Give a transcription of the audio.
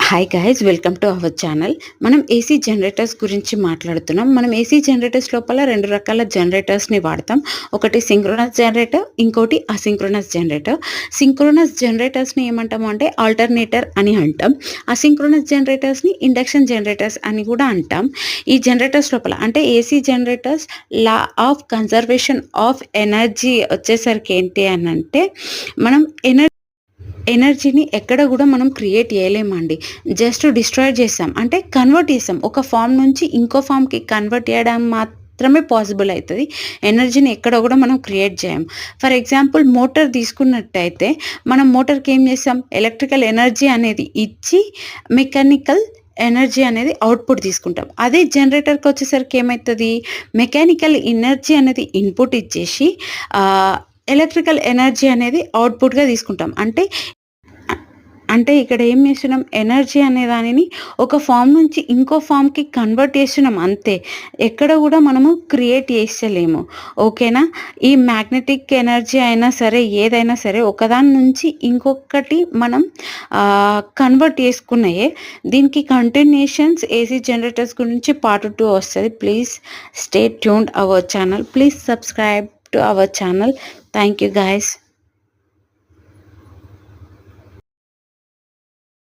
Hi guys, welcome to our channel. మనం AC generators గురించి మాట్లాడుతున్నాం. మనం ఏసీ జనరేటర్స్ లోపల 2 రకాల జనరేటర్స్‌ని వాడతాం. ఒకటి సింక్రోనస్ జనరేటర్, ఇంకోటి అసింక్రోనస్ జనరేటర్. సింక్రోనస్ జనరేటర్స్‌ని ఏమంటాము అంటే ఆల్టర్నేటర్ అని అంటాం. అసింక్రోనస్ జనరేటర్స్‌ని ఇండక్షన్ జనరేటర్స్ అని కూడా అంటాం. ఈ జనరేటర్స్ లోపల అంటే AC generators law of conservation of energy వచ్చేసరికి ఏంటి అనంటే, మనం ఎనర్జీని ఎక్కడ గూడా మనం క్రియేట్ చేయలేమండి. జస్ట్ డిస్ట్రాయ్ చేసాం. అంటే కన్వర్ట్ చేసాం. ఒక ఫార్మ్ నుంచి ఇంకో ఫార్మ్‌కి కన్వర్ట్ చేయడం మాత్రమే పాసిబుల్ అయితది. ఎనర్జీని ఎక్కడ గూడా మనం క్రియేట్ చేయం. ఫర్ ఎగ్జాంపుల్ మోటార్ తీసుకున్నట్టయితే, మనం మోటార్‌కి ఏం చేసాం? ఎలక్ట్రికల్ ఎనర్జీ అనేది ఇచ్చి మెకానికల్ ఎనర్జీ అనేది అవుట్‌పుట్ తీసుకుంటాం. అదే జనరేటర్‌కొచ్చేసరికి ఏమైతది? మెకానికల్ ఎనర్జీ అనేది ఇన్‌పుట్ ఇచ్చేసి ఎలక్ట్రికల్ ఎనర్జీ అనేది అవుట్‌పుట్‌గా తీసుకుంటాం. అంటే ఇక్కడ ఏం చేస్తున్నాం? ఎనర్జీ అనే దానిని ఒక ఫార్మ్ నుంచి ఇంకో ఫార్మ్‌కి కన్వర్ట్ చేస్తున్నాం అంతే. ఎక్కడ గూడా మనము క్రియేట్ చేస్తలేము. ఓకేనా? ఈ మ్యాగ్నెటిక్ ఎనర్జీ అయినా సరే, ఏదైనా సరే ఒకదాని నుంచి ఇంకొకటి మనం కన్వర్ట్ చేసుకున్నయే. దీనికి కంటిన్యూషన్స్ ఏసీ జనరేటర్స్ గురించి పార్ట్ 2 వస్తది. Please stay tuned our channel. Please subscribe to our channel. Thank you guys.